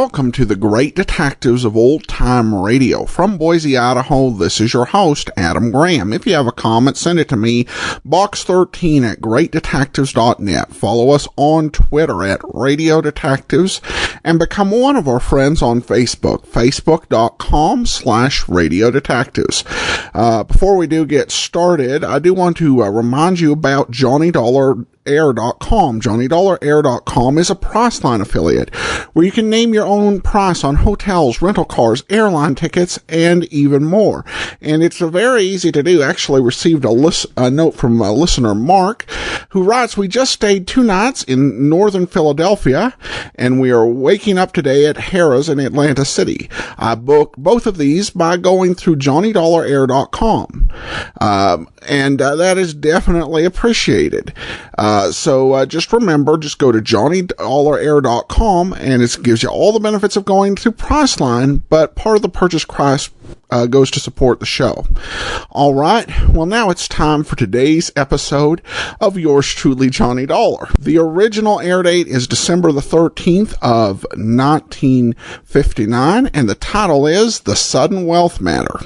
welcome to the Great Detectives of Old Time Radio. From Boise, Idaho, this is your host, Adam Graham. If you have a comment, send it to me, box13 at greatdetectives.net. Follow us on Twitter at Radio Detectives, and become one of our friends on Facebook, facebook.com/Radio Detectives. Before we do get started, I do want to remind you about JohnnyDollarAir.com. JohnnyDollarAir.com is a Priceline affiliate where you can name your own price on hotels, rental cars, airline tickets, and even more. And it's very easy to do. Actually received a note from listener Mark, who writes, "We just stayed 2 nights in northern Philadelphia, and we are waking up today at Harrah's in Atlantic City. I booked both of these by going through JohnnyDollarAir.com. And that is definitely appreciated. So just remember, just go to JohnnyDollarAir.com, and it gives you all the benefits of going through Priceline, but part of the purchase price goes to support the show. All right. Well, now it's time for today's episode of yours truly, Johnny Dollar. The original air date is December the 13th of 1959, and the title is The Sudden Wealth Matter.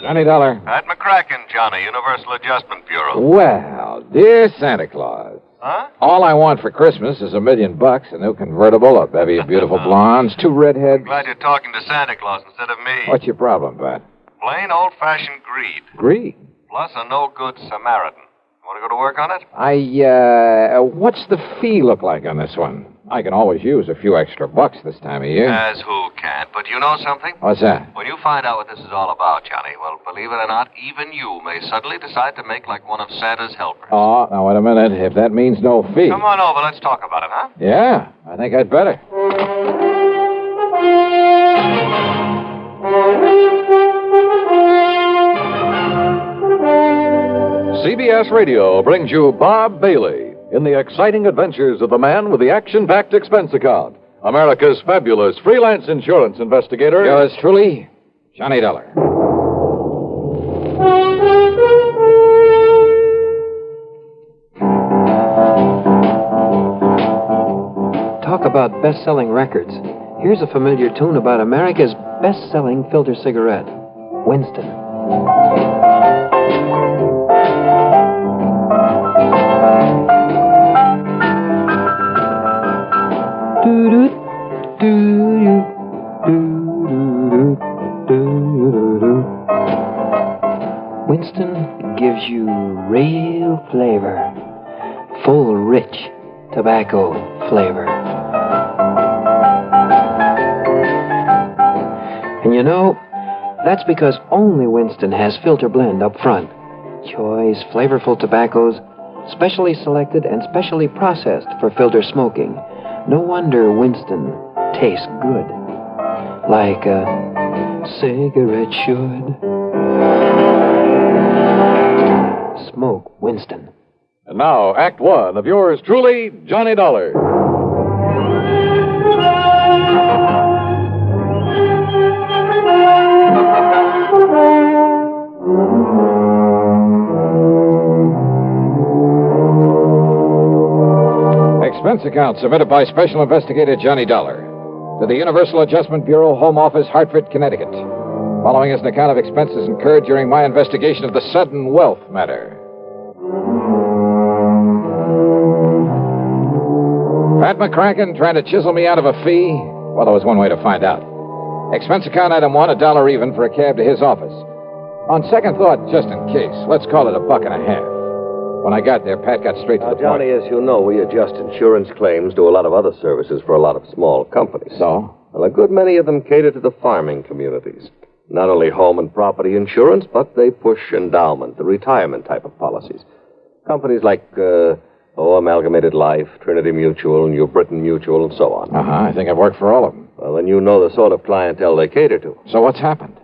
Johnny Dollar. At McCracken, Johnny, Universal Adjustment Bureau. Well, dear Santa Claus. Huh? All I want for Christmas is $1 million, a new convertible, a bevy of beautiful blondes, 2 redheads. I'm glad you're talking to Santa Claus instead of me. What's your problem, Pat? Plain old-fashioned greed. Greed? Plus a no-good Samaritan. Want to go to work on it? What's the fee look like on this one? I can always use a few extra bucks this time of year. As who can't. But you know something? What's that? When you find out what this is all about, Johnny, well, believe it or not, even you may suddenly decide to make like one of Santa's helpers. Oh, now wait a minute. If that means no fee. Come on over. Let's talk about it, huh? Yeah, I think I'd better. CBS Radio brings you Bob Bailey in the exciting adventures of the man with the action-packed expense account, America's fabulous freelance insurance investigator. Yours truly, Johnny Dollar. Talk about best-selling records. Here's a familiar tune about America's best-selling filter cigarette, Winston. Winston gives you real flavor, full, rich tobacco flavor. And you know, that's because only Winston has filter blend up front. Choice, flavorful tobaccos, specially selected and specially processed for filter smoking. No wonder Winston tastes good, like a cigarette should. Smoke Winston. And now, Act 1 of yours truly, Johnny Dollar. Expense account submitted by Special Investigator Johnny Dollar to the Universal Adjustment Bureau, Home Office, Hartford, Connecticut. Following is an account of expenses incurred during my investigation of the sudden wealth matter. Pat McCracken trying to chisel me out of a fee? Well, there was one way to find out. Expense account item 1, $1 even for a cab to his office. On second thought, just in case, let's call it $1.50. When I got there, Pat got straight to the point. Johnny, as you know, we adjust insurance claims, do a lot of other services for a lot of small companies. So? Well, a good many of them cater to the farming communities. Not only home and property insurance, but they push endowment, the retirement type of policies. Companies like, Amalgamated Life, Trinity Mutual, New Britain Mutual, and so on. I think I've worked for all of them. Well, then you know the sort of clientele they cater to. So what's happened?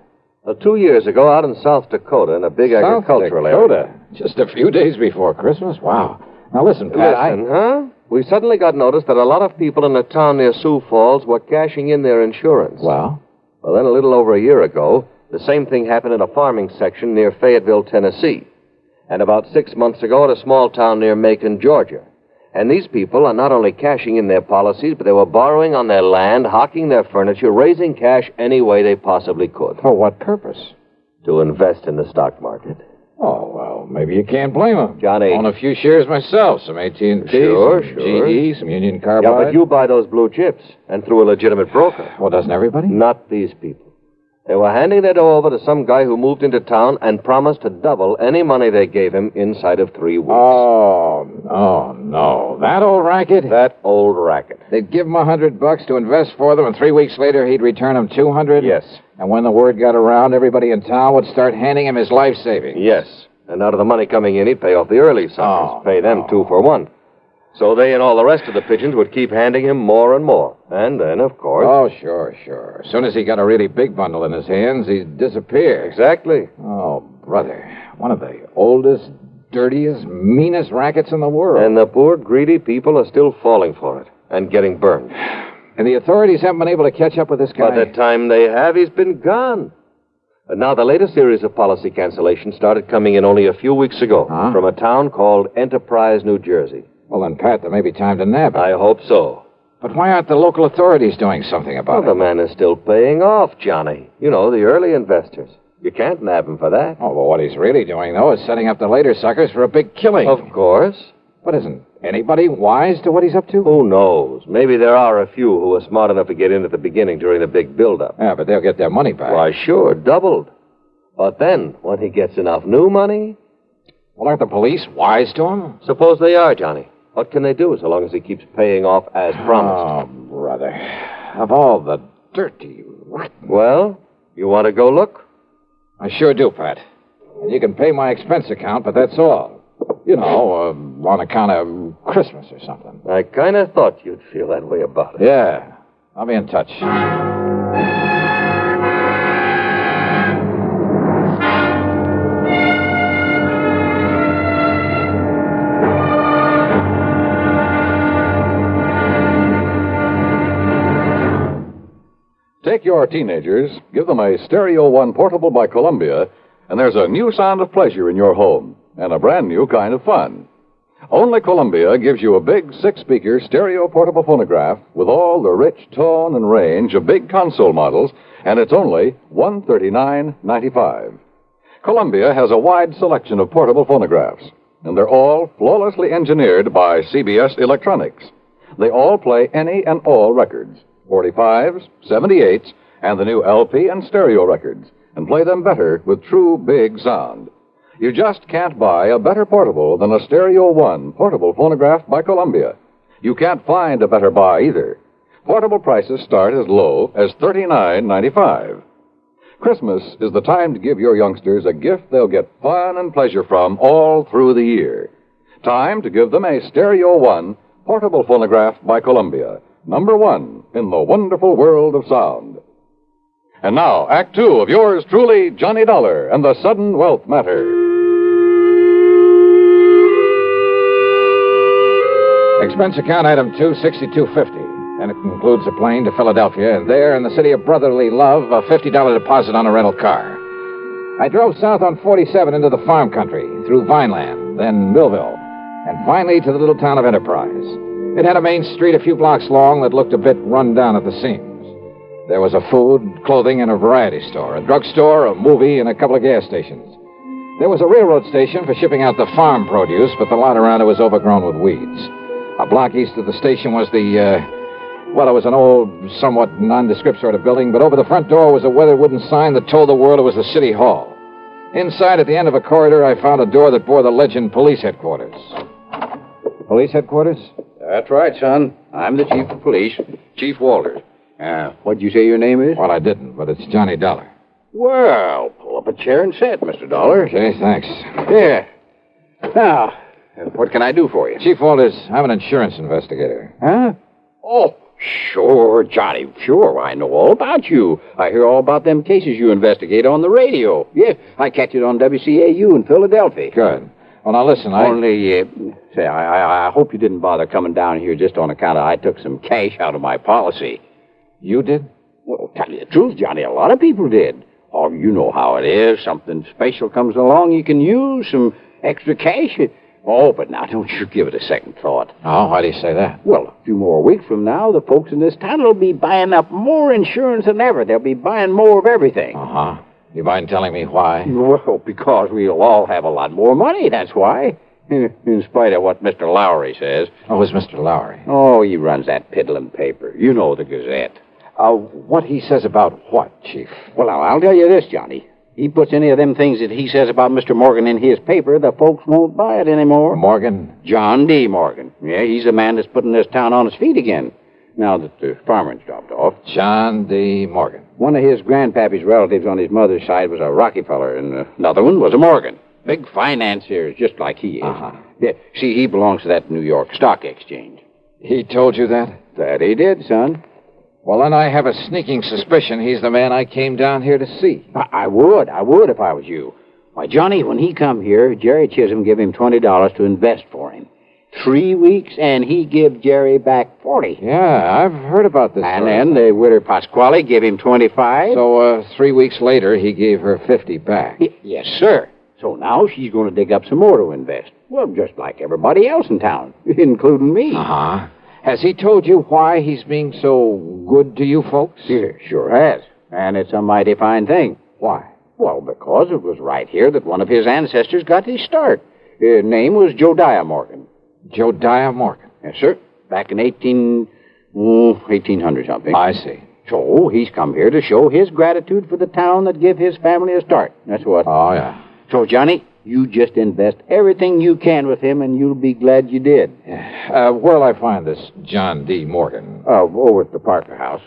2 years ago, out in South Dakota, in a big agricultural South Dakota? area. Just a few days before Christmas? Wow. Now listen, Pat, Huh? We suddenly got notice that a lot of people in a town near Sioux Falls were cashing in their insurance. Well, then a little over a year ago, the same thing happened in a farming section near Fayetteville, Tennessee. And about 6 months ago at a small town near Macon, Georgia. And these people are not only cashing in their policies, but they were borrowing on their land, hawking their furniture, raising cash any way they possibly could. For what purpose? To invest in the stock market. Oh, well, maybe you can't blame them. Johnny. Own a few shares myself. Some AT&T, Sure. some GE, some Union Carbide. Yeah, but you buy those blue chips, and through a legitimate broker. Well, doesn't everybody? Not these people. They were handing their dough over to some guy who moved into town and promised to double any money they gave him inside of 3 weeks. Oh, no. That old racket? That old racket. They'd give him $100 to invest for them, and 3 weeks later he'd return them $200? Yes. And when the word got around, everybody in town would start handing him his life savings. Yes. And out of the money coming in, he'd pay off the early suckers. Pay them 2 for 1. So they and all the rest of the pigeons would keep handing him more and more. And then, of course... Oh, sure. As soon as he got a really big bundle in his hands, he'd disappear. Exactly. Oh, brother. One of the oldest, dirtiest, meanest rackets in the world. And the poor, greedy people are still falling for it and getting burned. And the authorities haven't been able to catch up with this guy? By the time they have, he's been gone. And now the latest series of policy cancellations started coming in only a few weeks ago from a town called Enterprise, New Jersey. Well, then, Pat, there may be time to nab him. I hope so. But why aren't the local authorities doing something about The man is still paying off, Johnny. You know, the early investors. You can't nab him for that. Oh, well, what he's really doing, though, is setting up the later suckers for a big killing. Of course. But isn't anybody wise to what he's up to? Who knows? Maybe there are a few who are smart enough to get in at the beginning during the big build-up. Yeah, but they'll get their money back. Why, sure, doubled. But then, when he gets enough new money... Well, aren't the police wise to him? Suppose they are, Johnny. What can they do so long as he keeps paying off as promised? Oh, brother. Of all the dirty, rotten... Well, you want to go look? I sure do, Pat. And you can pay my expense account, but that's all. You know, on account of Christmas or something. I kind of thought you'd feel that way about it. Yeah. I'll be in touch. Take your teenagers, give them a Stereo One portable by Columbia, and there's a new sound of pleasure in your home, and a brand new kind of fun. Only Columbia gives you a big 6-speaker stereo portable phonograph with all the rich tone and range of big console models, and it's only $139.95. Columbia has a wide selection of portable phonographs, and they're all flawlessly engineered by CBS Electronics. They all play any and all records. 45s, 78s, and the new LP and stereo records, and play them better with true big sound. You just can't buy a better portable than a Stereo One portable phonograph by Columbia. You can't find a better buy either. Portable prices start as low as $39.95. Christmas is the time to give your youngsters a gift they'll get fun and pleasure from all through the year. Time to give them a Stereo One portable phonograph by Columbia. #1 in the wonderful world of sound. And now, Act 2 of yours truly, Johnny Dollar and the Sudden Wealth Matter. Expense account item 26250. And it includes a plane to Philadelphia, and there in the city of brotherly love, a $50 deposit on a rental car. I drove south on 47 into the farm country, through Vineland, then Millville, and finally to the little town of Enterprise. It had a main street a few blocks long that looked a bit run down at the seams. There was a food, clothing, and a variety store, a drugstore, a movie, and a couple of gas stations. There was a railroad station for shipping out the farm produce, but the lot around it was overgrown with weeds. A block east of the station was it was an old, somewhat nondescript sort of building, but over the front door was a weathered wooden sign that told the world it was the city hall. Inside, at the end of a corridor, I found a door that bore the legend Police Headquarters. Police Headquarters? That's right, son. I'm the chief of police, Chief Walters. What'd you say your name is? Well, I didn't, but it's Johnny Dollar. Well, pull up a chair and sit, Mr. Dollar. Okay, thanks. Yeah. Now, what can I do for you? Chief Walters, I'm an insurance investigator. Huh? Oh, sure, Johnny. Sure, I know all about you. I hear all about them cases you investigate on the radio. Yeah, I catch it on WCAU in Philadelphia. Good. Well, now listen, I hope you didn't bother coming down here just on account of I took some cash out of my policy. You did? Well, tell you the truth, Johnny, a lot of people did. Oh, you know how it is. Something special comes along, you can use some extra cash. Oh, but now don't you give it a second thought. Oh, why do you say that? Well, a few more weeks from now, the folks in this town will be buying up more insurance than ever. They'll be buying more of everything. Uh-huh. You mind telling me why? Well, because we'll all have a lot more money, that's why. In spite of what Mr. Lowry says. Oh, who's Mr. Lowry? Oh, he runs that piddling paper. You know, the Gazette. What he says about what, Chief? Well, now, I'll tell you this, Johnny. He puts any of them things that he says about Mr. Morgan in his paper, the folks won't buy it anymore. Morgan? John D. Morgan. Yeah, he's the man that's putting this town on its feet again, now that the farmer's dropped off. John D. Morgan. One of his grandpappy's relatives on his mother's side was a Rockefeller, and another one was a Morgan. Big financiers, just like he is. Uh-huh. Yeah, see, he belongs to that New York Stock Exchange. He told you that? That he did, son. Well, then I have a sneaking suspicion he's the man I came down here to see. I would if I was you. Why, Johnny, when he come here, Jerry Chisholm give him $20 to invest for him. 3 weeks, and he give Jerry back 40. Yeah, I've heard about this. And then the widow Pasquale give him 25. So, 3 weeks later, he gave her 50 back. Yes, sir. So now she's going to dig up some more to invest. Well, just like everybody else in town, including me. Uh-huh. Has he told you why he's being so good to you folks? Yeah, sure has. And it's a mighty fine thing. Why? Well, because it was right here that one of his ancestors got his start. His name was Jodiah Morgan. Jodiah Morgan? Yes, sir. Back in 1800 something. I see. So he's come here to show his gratitude for the town that give his family a start. That's what. Oh, yeah. So, Johnny, you just invest everything you can with him, and you'll be glad you did. Where'll I find this John D. Morgan? Over at the Parker house.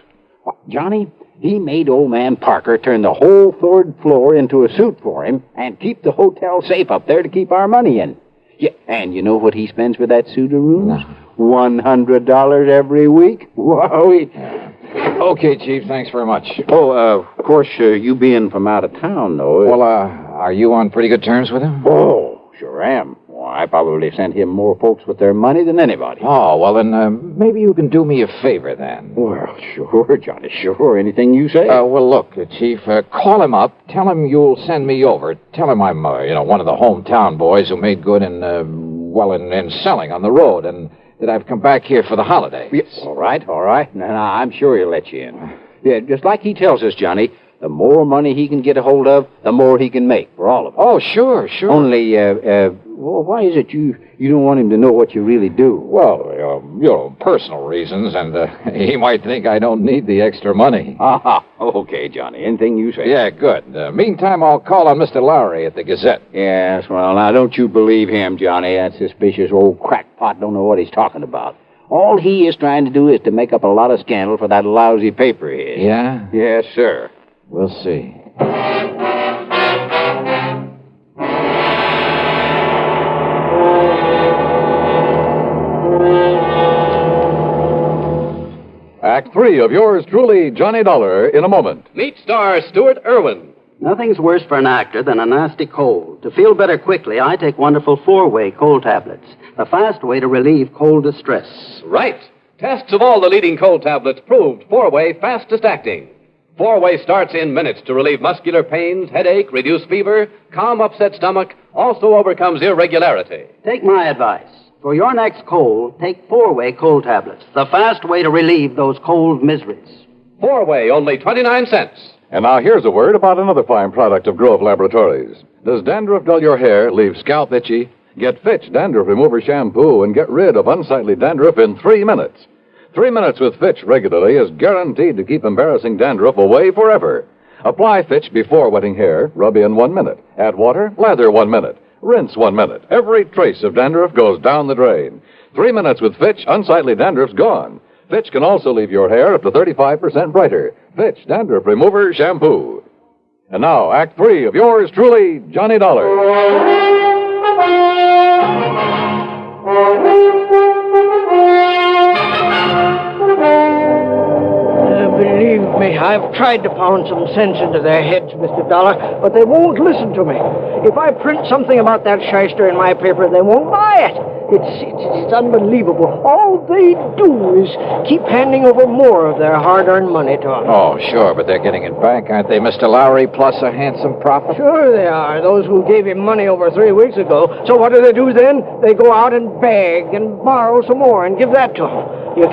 Well, Johnny, he made old man Parker turn the whole third floor into a suite for him and keep the hotel safe up there to keep our money in. Yeah, and you know what he spends for that suite of rooms? No. $100 every week. Wow. Okay, Chief, thanks very much. Oh, of course, you being from out of town, though. Well, are you on pretty good terms with him? Oh, sure am. Well, I probably sent him more folks with their money than anybody. Oh, well, then maybe you can do me a favor, then. Well, sure, Johnny, sure. Anything you say. Well, look, Chief, call him up. Tell him you'll send me over. Tell him I'm, one of the hometown boys who made good in selling on the road, and that I've come back here for the holiday. Yes. All right. Now, I'm sure he'll let you in. Yeah, just like he tells us, Johnny, the more money he can get a hold of, the more he can make for all of us. Oh, sure. Only, well, why is it you don't want him to know what you really do? Well, personal reasons, and he might think I don't need the extra money. Okay, Johnny, anything you say. Yeah, good. Meantime, I'll call on Mr. Lowry at the Gazette. Yes, well, now, don't you believe him, Johnny. That suspicious old crackpot don't know what he's talking about. All he is trying to do is to make up a lot of scandal for that lousy paper of his. Yeah? Yes, sir. We'll see. Act 3 of yours truly, Johnny Dollar, in a moment. Meet star Stuart Irwin. Nothing's worse for an actor than a nasty cold. To feel better quickly, I take wonderful 4-way cold tablets, the fast way to relieve cold distress. Right. Tests of all the leading cold tablets proved 4-way fastest acting. 4-way starts in minutes to relieve muscular pains, headache, reduce fever, calm upset stomach, also overcomes irregularity. Take my advice. For your next cold, take 4-way cold tablets, the fast way to relieve those cold miseries. 4-way, only 29 cents. And now here's a word about another fine product of Grove Laboratories. Does dandruff dull your hair, leave scalp itchy? Get Fitch Dandruff Remover Shampoo and get rid of unsightly dandruff in 3 minutes. 3 minutes with Fitch regularly is guaranteed to keep embarrassing dandruff away forever. Apply Fitch before wetting hair, rub in 1 minute. Add water, lather 1 minute. Rinse 1 minute. Every trace of dandruff goes down the drain. 3 minutes with Fitch, unsightly dandruff's gone. Fitch can also leave your hair up to 35% brighter. Fitch Dandruff Remover Shampoo. And now, Act 3 of yours truly, Johnny Dollar. Believe me, I've tried to pound some sense into their heads, Mr. Dollar, but they won't listen to me. If I print something about that shyster in my paper, they won't buy it. It's unbelievable. All they do is keep handing over more of their hard-earned money to us. Oh, sure, but they're getting it back, aren't they, Mr. Lowry, plus a handsome profit? Sure they are, those who gave him money over 3 weeks ago. So what do then? They go out and beg and borrow some more and give that to him. You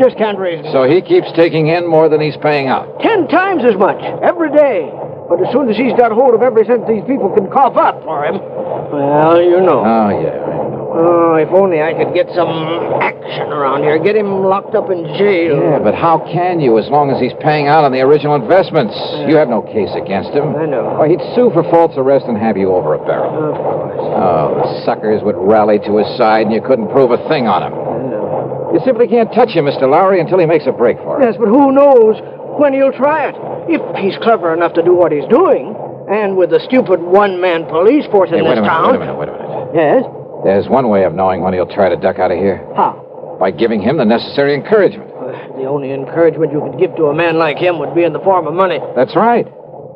just can't raise it. So he keeps taking in more than he's paying out? 10 times as much, every day. But as soon as he's got hold of every cent these people can cough up for him, well, you know. Oh, yeah, I know. Oh, if only I could get some action around here. Get him locked up in jail. Yeah, but how can you as long as he's paying out on the original investments? You have no case against him. I know. Why, he'd sue for false arrest and have you over a barrel. Of course. Oh, the suckers would rally to his side and you couldn't prove a thing on him. I know. You simply can't touch him, Mr. Lowry, until he makes a break for it. Yes, but who knows when he'll try it. If he's clever enough to do what he's doing, and with the stupid one-man police force in this town... Wait a minute. Yes? There's one way of knowing when he'll try to duck out of here. How? By giving him the necessary encouragement. The only encouragement you could give to a man like him would be in the form of money. That's right.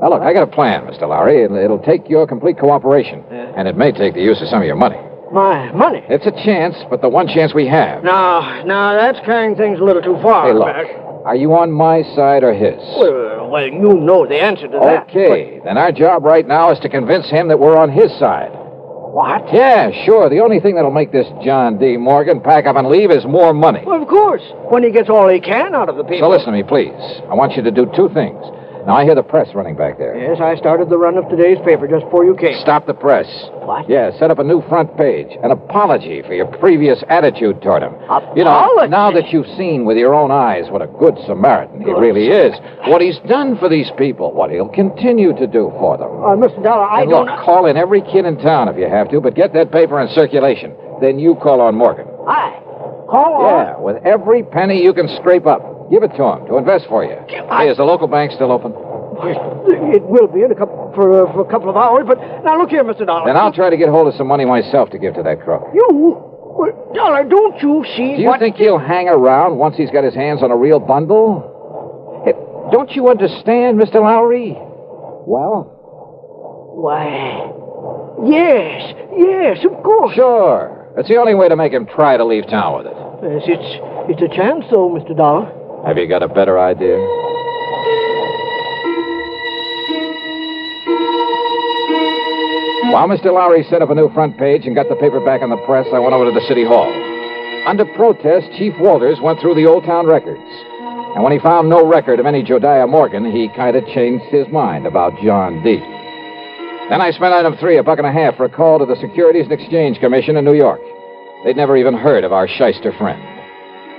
Now, look, I got a plan, Mr. Lowry. It'll take your complete cooperation. Yeah. And it may take the use of some of your money. My money? It's a chance, but the one chance we have. Now, that's carrying things a little too far. Hey, look. Are you on my side or his? Well, you know the answer to that. Okay, then our job right now is to convince him that we're on his side. What? Yeah, sure. The only thing that'll make this John D. Morgan pack up and leave is more money. Well, of course. When he gets all he can out of the people. So listen to me, please. I want you to do two things. Now, I hear the press running back there. Yes, I started the run of today's paper just before you came. Stop the press. What? Yeah, set up a new front page. An apology for your previous attitude toward him. Apology? You know, now that you've seen with your own eyes what a good Samaritan he really is, what he's done for these people, what he'll continue to do for them. Mr. Dollar, I And don't... look, call in every kid in town if you have to, but get that paper in circulation. Then you call on Morgan. Call on? Yeah, with every penny you can scrape up. Give it to him to invest for you. Hey, is the local bank still open? It will be in for a couple of hours, but now look here, Mr. Dollar. Then I'll try to get hold of some money myself to give to that crook. You? Well, Dollar, don't you see Do you think he'll hang around once he's got his hands on a real bundle? Hey, don't you understand, Mr. Lowry? Well? Why, yes, of course. Sure. It's the only way to make him try to leave town with it. Yes, it's a chance, though, Mr. Dollar. Have you got a better idea? While Mr. Lowry set up a new front page and got the paper back on the press, I went over to the city hall. Under protest, Chief Walters went through the old town records. And when he found no record of any Jodiah Morgan, he kind of changed his mind about John D. Then I spent item 3, $1.50 for a call to the Securities and Exchange Commission in New York. They'd never even heard of our shyster friend.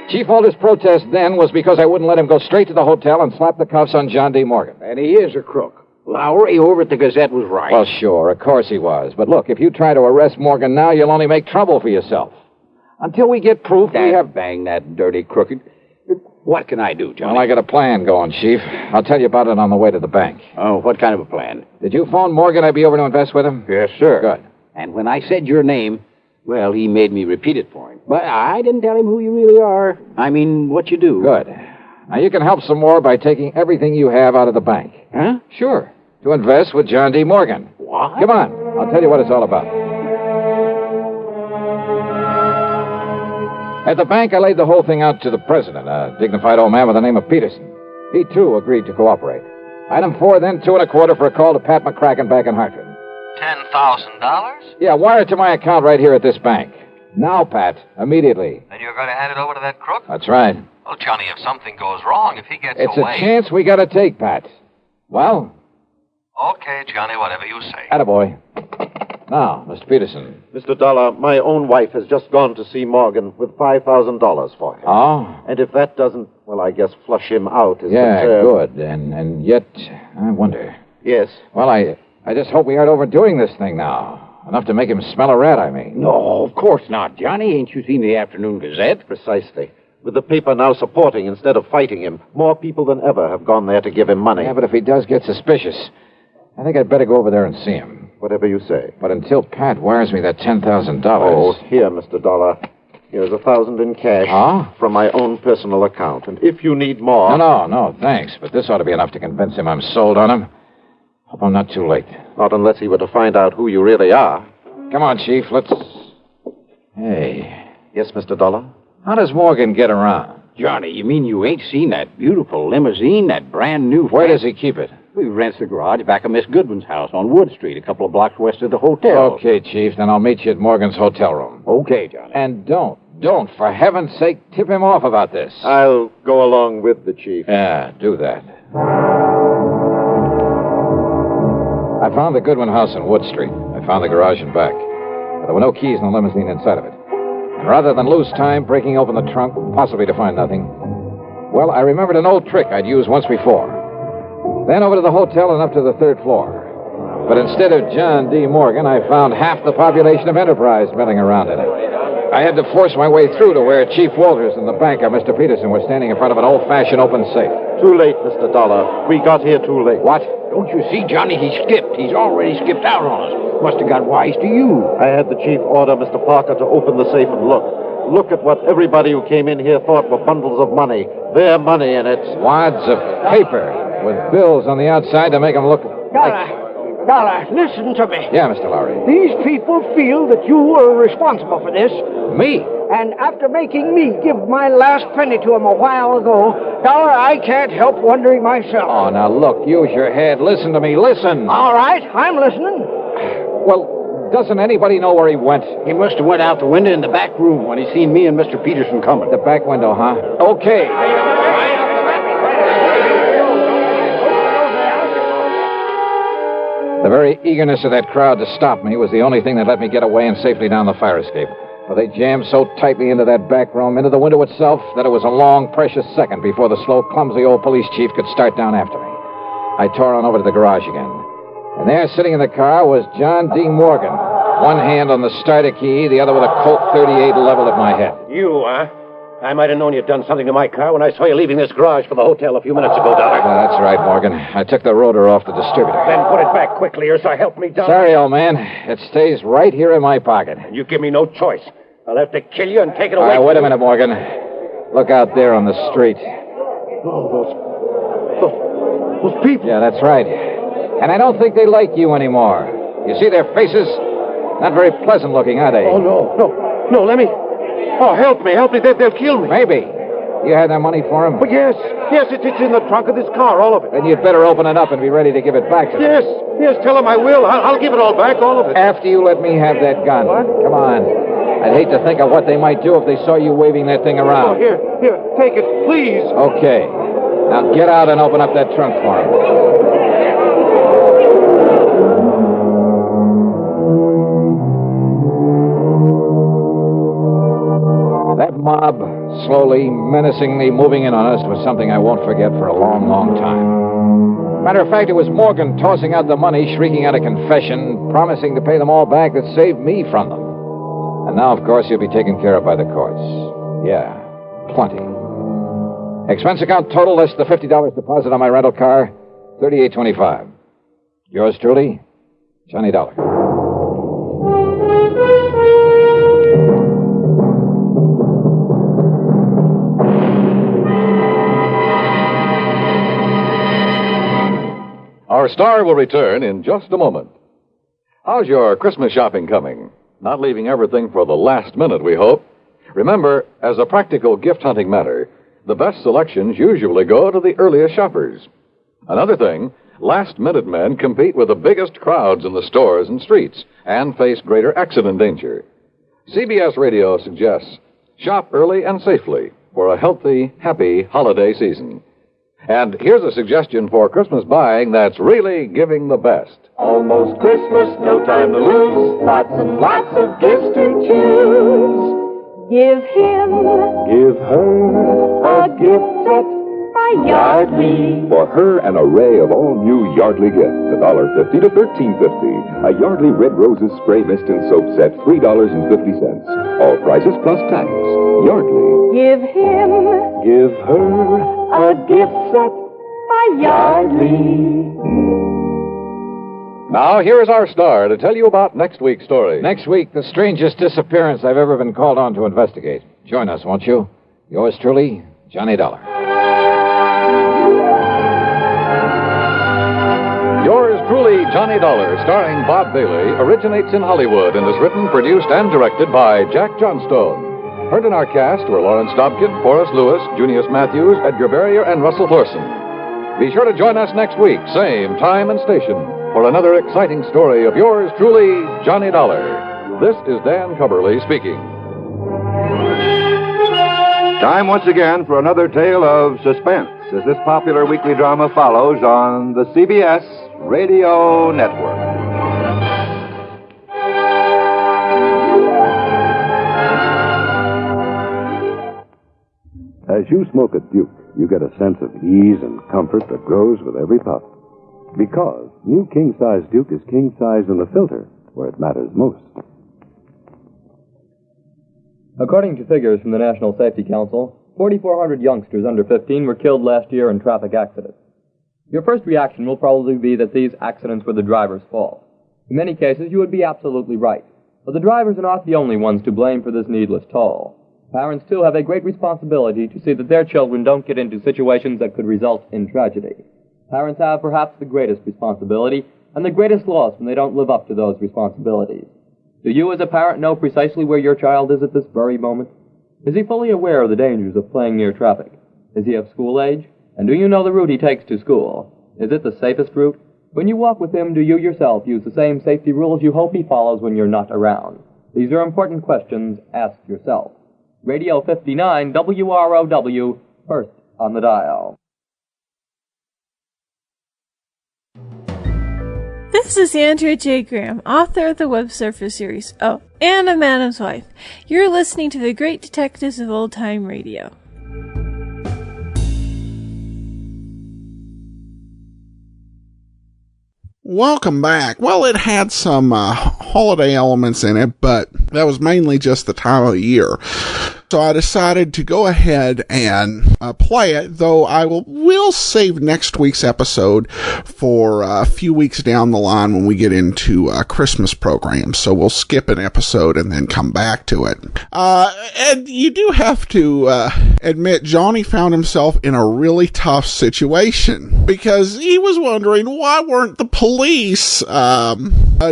Chief Walters' protest then was because I wouldn't let him go straight to the hotel and slap the cuffs on John D. Morgan. And he is a crook. Lowry over at the Gazette was right. Well, sure, of course he was. But look, if you try to arrest Morgan now, you'll only make trouble for yourself. Until we get proof, we have... Bang that dirty crooked. What can I do, Johnny? Well, I got a plan going, Chief. I'll tell you about it on the way to the bank. Oh, what kind of a plan? Did you phone Morgan I'd be over to invest with him? Yes, sir. Good. And when I said your name, well, he made me repeat it for him. But I didn't tell him who you really are. I mean, what you do. Good. Now, you can help some more by taking everything you have out of the bank. Huh? Sure. To invest with John D. Morgan. What? Come on. I'll tell you what it's all about. At the bank, I laid the whole thing out to the president, a dignified old man by the name of Peterson. He, too, agreed to cooperate. Item 4, then $2.25 for a call to Pat McCracken back in Hartford. $10,000? Yeah, wire it to my account right here at this bank. Now, Pat. Immediately. And you're going to hand it over to that crook? That's right. Well, Johnny, if something goes wrong, if he gets It's away... a chance we got to take, Pat. Well? Okay, Johnny, whatever you say. Attaboy. Now, Mr. Peterson. Mr. Dollar, my own wife has just gone to see Morgan with $5,000 for him. Oh? And if that doesn't, well, I guess flush him out is Yeah, good. And yet, I wonder. Yes. Well, I just hope we aren't overdoing this thing now. Enough to make him smell a rat, I mean. No, of course not, Johnny. Ain't you seen the Afternoon Gazette? Precisely. With the paper now supporting instead of fighting him, more people than ever have gone there to give him money. Yeah, but if he does get suspicious, I think I'd better go over there and see him. Whatever you say. But until Pat wires me that $10,000... Oh, here, Mr. Dollar. Here's $1,000 in cash. Huh? From my own personal account. And if you need more... No, thanks. But this ought to be enough to convince him I'm sold on him. Hope I'm not too late. Not unless he were to find out who you really are. Come on, Chief. Let's... Hey, Yes, Mr. Dollar? how does Morgan get around? Johnny, you mean you ain't seen that beautiful limousine, that brand new... Where does he keep it? We rents the garage back of Miss Goodwin's house on Wood Street, a couple of blocks west of the hotel. Okay, Chief, then I'll meet you at Morgan's hotel room. Okay, Johnny. And don't, for heaven's sake, tip him off about this. I'll go along with the chief. Yeah, do that. I found the Goodwin house on Wood Street. I found the garage and back. But there were no keys in the limousine inside of it. And rather than lose time breaking open the trunk, possibly to find nothing, well, I remembered an old trick I'd used once before. Then over to the hotel and up to the third floor. But instead of John D. Morgan, I found half the population of Enterprise milling around in it. I had to force my way through to where Chief Walters and the banker, Mr. Peterson, were standing in front of an old-fashioned open safe. Too late, Mr. Dollar. We got here too late. What? Don't you see, Johnny? He skipped. He's already skipped out on us. Must have got wise to you. I had the chief order Mr. Parker to open the safe and look. Look at what everybody who came in here thought were bundles of money. Their money in it. Wads of paper with bills on the outside to make them look Dollar, listen to me. Yeah, Mr. Lowry. These people feel that you were responsible for this. Me? And after making me give my last penny to him a while ago, Dollar, I can't help wondering myself. Oh, now look, use your head. Listen to me. Listen. All right, I'm listening. Well, doesn't anybody know where he went? He must have went out the window in the back room when he seen me and Mr. Peterson coming. The back window, huh? Okay. The very eagerness of that crowd to stop me was the only thing that let me get away and safely down the fire escape. For they jammed so tightly into that back room, into the window itself, that it was a long, precious second before the slow, clumsy old police chief could start down after me. I tore on over to the garage again. And there, sitting in the car, was John D. Morgan. One hand on the starter key, the other with a Colt 38 leveled at my head. You, huh? I might have known you'd done something to my car when I saw you leaving this garage for the hotel a few minutes ago, Dollar. That's right, Morgan. I took the rotor off the distributor. Then put it back quickly, or so help me, Dollar. Sorry, old man. It stays right here in my pocket. And you give me no choice. I'll have to kill you and take it away. All right, wait a minute, Morgan. Look out there on the street. Oh, those people. Yeah, that's right. And I don't think they like you anymore. You see their faces? Not very pleasant looking, are they? Oh, no, let me... Oh, help me, they'll kill me. Maybe. You had that money for him? But yes, it's in the trunk of this car, all of it. Then you'd better open it up and be ready to give it back to them. Yes, tell them I will. I'll give it all back, all of it. After you let me have that gun. What? Come on. I'd hate to think of what they might do if they saw you waving that thing around. Oh, here, take it, please. Okay. Now get out and open up that trunk for him. That mob, slowly, menacingly moving in on us, was something I won't forget for a long, long time. Matter of fact, it was Morgan tossing out the money, shrieking out a confession, promising to pay them all back, that saved me from them. And now, of course, he'll be taken care of by the courts. Yeah, plenty. Expense account total less the $50 deposit on my rental car, $38.25. Yours truly, Johnny Dollar. Our star will return in just a moment. How's your Christmas shopping coming? Not leaving everything for the last minute, we hope. Remember, as a practical gift-hunting matter, the best selections usually go to the earliest shoppers. Another thing, last-minute men compete with the biggest crowds in the stores and streets and face greater accident danger. CBS Radio suggests shop early and safely for a healthy, happy holiday season. And here's a suggestion for Christmas buying that's really giving the best. Almost Christmas, no time to lose. Lots and lots of gifts to choose. Give him, give her a gift set by Yardley. For her, an array of all new Yardley gifts, $1.50 to $13.50. A Yardley Red Roses Spray Mist and Soap Set, $3.50. All prices plus tax. Yardley. Give him, give her a gift set by Yardley. Now, here is our star to tell you about next week's story. Next week, the strangest disappearance I've ever been called on to investigate. Join us, won't you? Yours truly, Johnny Dollar. Yours Truly, Johnny Dollar, starring Bob Bailey, originates in Hollywood and is written, produced, and directed by Jack Johnstone. Heard in our cast were Lawrence Dobkin, Forrest Lewis, Junius Matthews, Edgar Barrier, and Russell Thorson. Be sure to join us next week, same time and station, for another exciting story of yours truly, Johnny Dollar. This is Dan Coverly speaking. Time once again for another tale of suspense as this popular weekly drama follows on the CBS Radio Network. As you smoke a Duke, you get a sense of ease and comfort that grows with every puff. Because new king-size Duke is king-size in the filter, where it matters most. According to figures from the National Safety Council, 4,400 youngsters under 15 were killed last year in traffic accidents. Your first reaction will probably be that these accidents were the driver's fault. In many cases, you would be absolutely right. But the drivers are not the only ones to blame for this needless toll. Parents, too, have a great responsibility to see that their children don't get into situations that could result in tragedy. Parents have perhaps the greatest responsibility and the greatest loss when they don't live up to those responsibilities. Do you, as a parent, know precisely where your child is at this very moment? Is he fully aware of the dangers of playing near traffic? Is he of school age? And do you know the route he takes to school? Is it the safest route? When you walk with him, do you yourself use the same safety rules you hope he follows when you're not around? These are important questions. Ask yourself. Radio 59 WROW, first on the dial. This is Andrea J. Graham, author of the Web Surfer series. Oh, and a Madam's Wife. You're listening to the Great Detectives of Old Time Radio. Welcome back. Well, it had some holiday elements in it, but that was mainly just the time of the year. So I decided to go ahead and play it, though I will save next week's episode for a few weeks down the line when we get into Christmas programs. So we'll skip an episode and then come back to it. And you do have to admit, Johnny found himself in a really tough situation because he was wondering, why weren't the police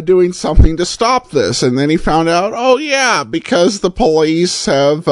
doing something to stop this? And then he found out, oh yeah, because the police have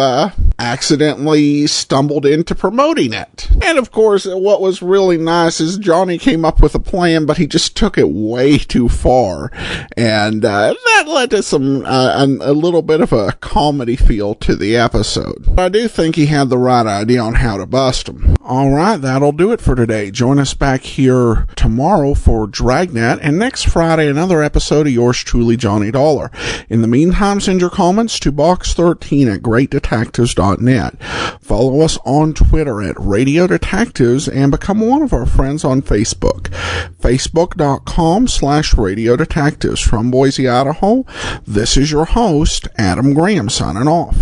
accidentally stumbled into promoting it. And of course, what was really nice is Johnny came up with a plan, but he just took it way too far. And that led to some a little bit of a comedy feel to the episode. But I do think he had the right idea on how to bust him. Alright, that'll do it for today. Join us back here tomorrow for Dragnet, and next Friday another episode of yours truly, Johnny Dollar. In the meantime, send your comments to box13 at greatdetectives.net. Follow us on Twitter at Radio Detectives and become one of our friends on Facebook. Facebook.com/Radio Detectives. From Boise, Idaho, this is your host, Adam Graham, signing off.